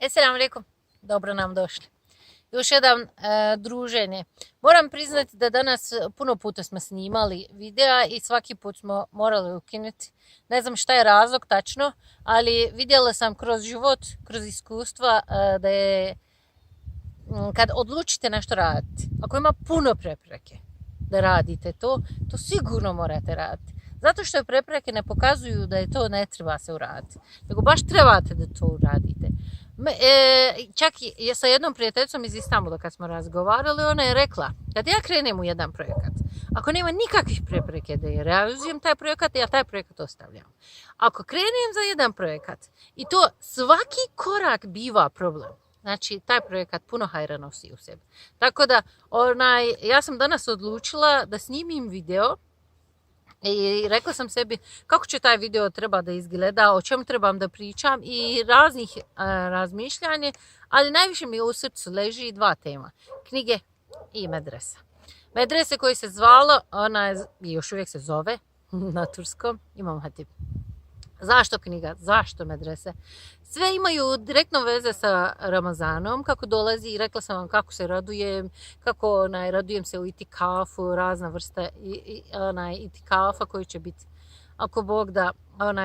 Selam alaikum, dobro nam došli. Još jedan druženje. Moram priznati da danas puno puta smo snimali videa i svaki put smo morali ukinuti. Ne znam šta je razlog tačno, ali vidjela sam kroz život, kroz iskustva da je kad odlučite nešto raditi, ako ima puno prepreke da radite to sigurno morate raditi. Zato što prepreke ne pokazuju da je to ne treba se uraditi, nego baš trebate da to uradite. Čak i sa jednom prijateljicom iz Istanbula kad smo razgovarali, ona je rekla, kad ja krenem u jedan projekat, ako nema nikakvih prepreke da je realizujem taj projekat, ja taj projekat ostavljam. Ako krenem za jedan projekat i to svaki korak biva problem, znači taj projekat puno hajra nosi u sebi. Tako da ja sam danas odlučila da snimim video i rekla sam sebi kako će taj video treba da izgleda, o čemu trebam da pričam i raznih razmišljanja, ali najviše mi u srcu leži dva tema, knjige i medresa. Medrese koji se zvalo, ona je, još uvijek se zove na turskom, Imam Hatip. Zašto knjiga? Zašto medrese? Sve imaju direktno veze sa Ramazanom, kako dolazi i rekla sam vam kako se radujem, kako radujem se u itikafu, razna vrsta itikafa koji će biti, ako Bog da,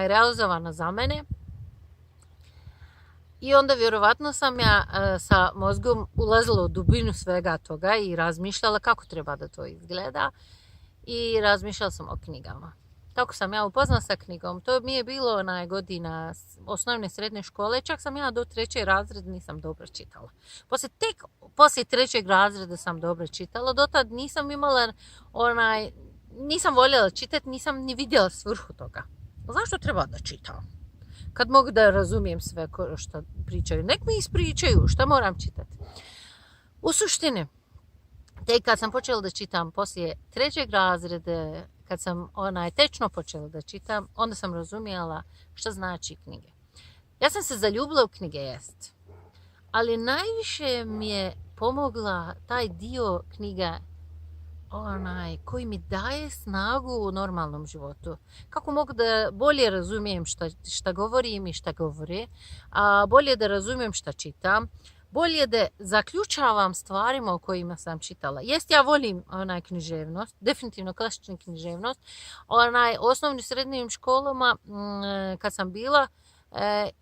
realizovana za mene. I onda vjerovatno sam ja sa mozgom ulazila u dubinu svega toga i razmišljala kako treba da to izgleda i razmišljala sam o knjigama. Kako sam ja upoznala sa knjigom, to mi je bilo godina osnovne srednje škole, čak sam ja do 3. razreda nisam dobro čitala. Tek poslije 3. razreda sam dobro čitala, dotad nisam imala nisam voljela čitati, nisam ni vidjela svrhu toga. Zašto treba da čitam? Kad mogu da razumijem sve što pričaju, nek mi ispričaju šta moram čitati. U suštini, tek kad sam počela da čitam poslije 3. razreda, kad sam tečno počela da čitam, onda sam razumjela što znači knjige. Ja sam se zaljubila u knjige, jest. Ali najviše mi je pomogla taj dio knjiga koji mi daje snagu u normalnom životu. Kako mogu da bolje razumijem šta govorim i šta govore, a bolje da razumijem šta čitam, bolje da zaključavam stvarima o kojima sam čitala. Ja volim književnost, definitivno klasičnu književnost. Osnovnim srednjim školama kad sam bila,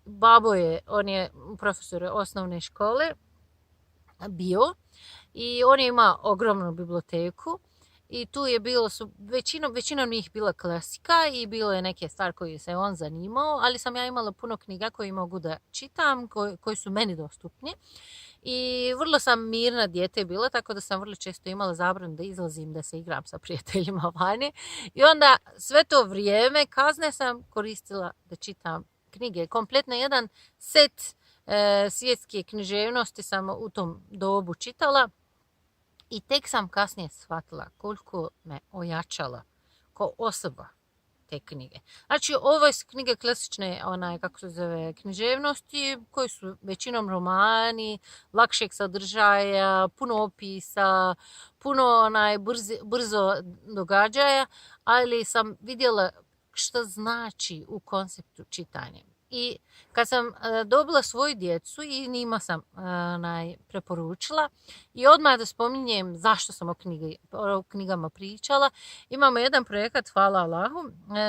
babo on je profesor osnovne škole bio i on je imao ogromnu biblioteku. I tu je bilo, većinom njih bila klasika i bilo je neke stvari koje se on zanimao, ali sam ja imala puno knjiga koje mogu da čitam, koji su meni dostupni. I vrlo sam mirna dijete bila, tako da sam vrlo često imala zabranu da izlazim, da se igram sa prijateljima vani. I onda sve to vrijeme kazne sam koristila da čitam knjige. Kompletno jedan set svjetske književnosti sam u tom dobu čitala. I tek sam kasnije shvatila koliko me ojačala kao osoba te knjige. Znači, ovo su knjige klasične, kako se zove, književnosti, koji su većinom romani, lakšeg sadržaja, puno opisa, puno brzo događaja, ali sam vidjela što znači u konceptu čitanja. I kad sam dobila svoju djecu i njima sam preporučila i odmah da spominjem zašto sam o knjigama pričala, imamo jedan projekat, hvala Allahu,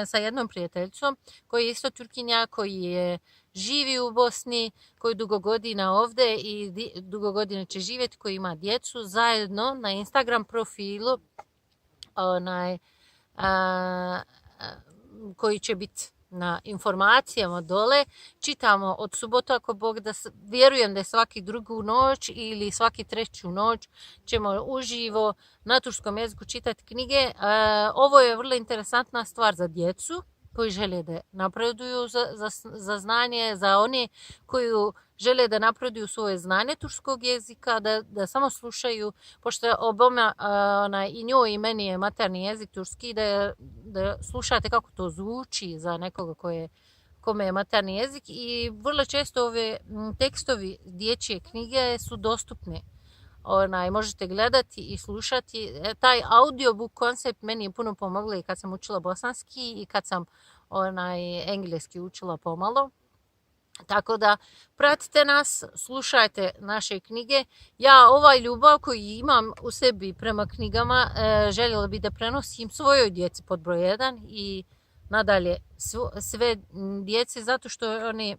sa jednom prijateljicom koji je isto Turkinja, koji je živi u Bosni, koji dugo godina ovdje i dugo godina će živjeti, koji ima djecu, zajedno na Instagram profilu koji će biti na informacijama dole, čitamo od subota ako Bog da, vjerujem da je svaki drugu noć ili svaki treću noć ćemo uživo na turskom jeziku čitati knjige. Ovo je vrlo interesantna stvar za djecu koji žele da napreduju za znanje, za one koji žele da napreduju svoje znanje turskog jezika, da samo slušaju, pošto oboma i njoj i meni je materni jezik turski, da slušate kako to zvuči za nekoga kome je materni jezik i vrlo često ove tekstovi dječje knjige su dostupni. Možete gledati i slušati. Taj audiobook koncept meni je puno pomoglo i kad sam učila bosanski i kad sam engleski učila pomalo. Tako da pratite nas, slušajte naše knjige. Ja ovaj ljubav koju imam u sebi prema knjigama željela bi da prenosim svojoj djeci pod broj 1 i nadalje sve djece, zato što oni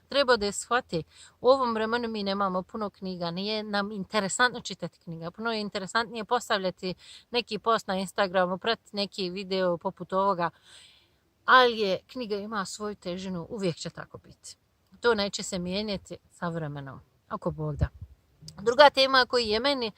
treba da je shvate. U ovom vremenu mi nemamo puno knjiga, nije nam interesantno čitati knjiga, puno je interesantnije postavljati neki post na Instagramu, pratiti neki video poput ovoga, ali knjiga ima svoju težinu, uvijek će tako biti. To neće se mijenjati sa vremenom, ako Bog da. Druga tema koja je meni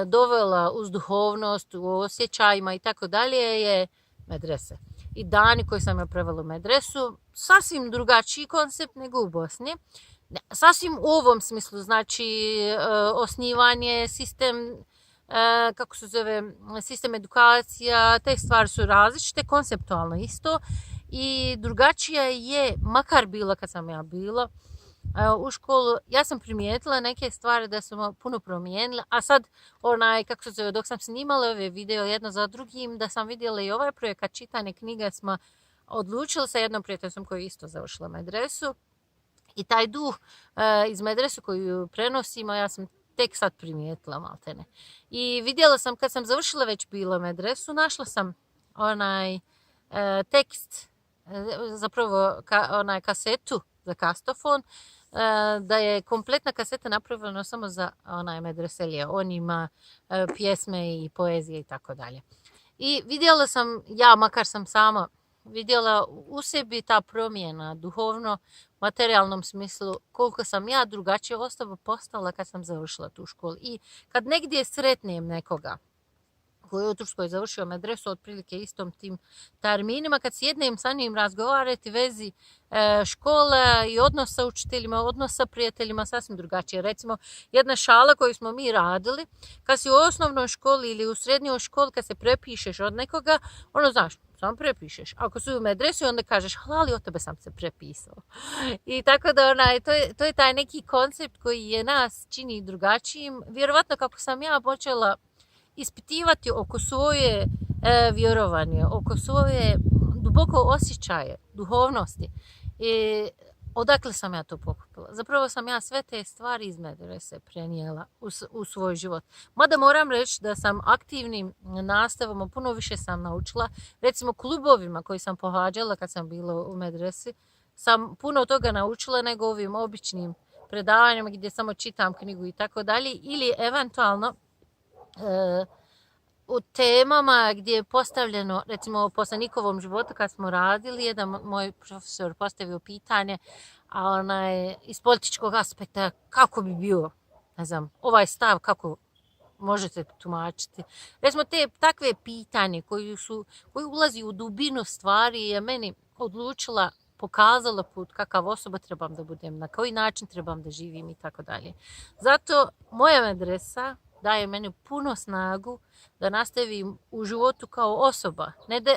dovela uz duhovnost, u osjećajima i tako dalje je medrese. I dani koji sam ja prevela u medresu, sasvim drugačiji koncept nego u Bosni. Sasvim u ovom smislu, znači osnivanje, sistem, kako se zove, sistem edukacija, te stvari su različite, konceptualno isto. I drugačija je, makar bila kad sam ja bila u školu, ja sam primijetila neke stvari da su puno promijenile, a sad kako se zove, dok sam snimala ove video jedno za drugim, da sam vidjela i ovaj projekat čitanje knjiga, smo odlučili sa jednom prijateljicom koja je isto završila medresu i taj duh iz medresu koju prenosimo, ja sam tek sad primijetila maltene. I vidjela sam kad sam završila već bila medresu, našla sam tekst, zapravo kasetu za kastofon, da je kompletna kaseta napravljena samo za medreselije. On ima pjesme i poezije i tako dalje. I vidjela sam, ja makar sam sama vidjela u sebi ta promjena duhovno, materijalnom smislu, koliko sam ja drugačija osoba postala kad sam završila tu školu. I kad negdje sretnem nekoga koji je u Turskoj završio medresu, otprilike istom tim terminima, kad sjednem sa njim razgovarati vezi škole i odnos sa učiteljima, odnos sa prijateljima, sasvim drugačije. Recimo, jedna šala koju smo mi radili, kad si u osnovnoj školi ili u srednjoj školi, kad se prepišeš od nekoga, znaš, samo prepišeš. Ako si u medresu, onda kažeš, halali, od tebe sam se prepisao. I tako da to je taj neki koncept koji je nas čini drugačijim. Vjerovatno kako sam ja počela ispitivati oko svoje vjerovanje, oko svoje duboko osjećaje, duhovnosti. I odakle sam ja to pokupila? Zapravo sam ja sve te stvari iz medrese prenijela u svoj život. Mada moram reći da sam aktivnim nastavom puno više sam naučila. Recimo klubovima koji sam pohađala kad sam bila u medresi, sam puno toga naučila nego ovim običnim predavanjima gdje samo čitam knjigu i tako dalje. Ili eventualno u temama gdje je postavljeno, recimo o poslanikovom životu kad smo radili, jedan moj profesor postavio pitanje, a iz političkog aspekta kako bi bio, ne znam, ovaj stav kako možete tumačiti. Recimo te takve pitanje koji ulazi u dubinu stvari je meni odlučila, pokazala put kakav osoba trebam da budem, na koji način trebam da živim i tako dalje. Zato moja medresa daje meni puno snagu da nastavim u životu kao osoba.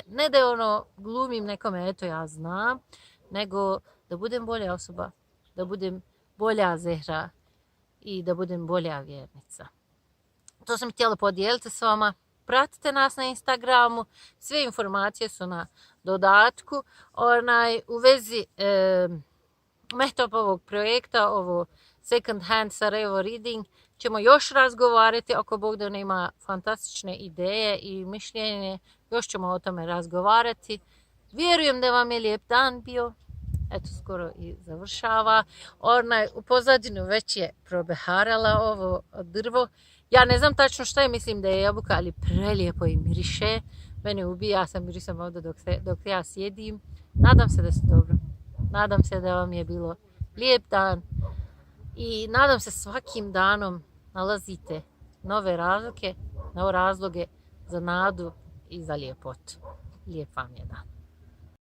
Ne da glumim nekome, eto ja znam, nego da budem bolja osoba, da budem bolja Zehra i da budem bolja vjernica. To sam htjela podijeliti s vama. Pratite nas na Instagramu, sve informacije su na dodatku. U vezi Mehtopovog projekta, ovo Second Hand Sarajevo Reading, ćemo još razgovarati, ako Bog da ima fantastične ideje i mišljenje, još ćemo o tome razgovarati. Vjerujem da vam je lijep dan bio, eto skoro i završava. U pozadinu već je probeharala ovo drvo. Ja ne znam tačno šta je, mislim da je jabuka, ali prelijepo i miriše. Mene ubija sa mirisom ovdje dok ja sjedim. Nadam se da ste dobro. Nadam se da vam je bilo lijep dan. I nadam se svakim danom nalazite nove razloge za nadu i za ljepotu. Lijep vam je dan.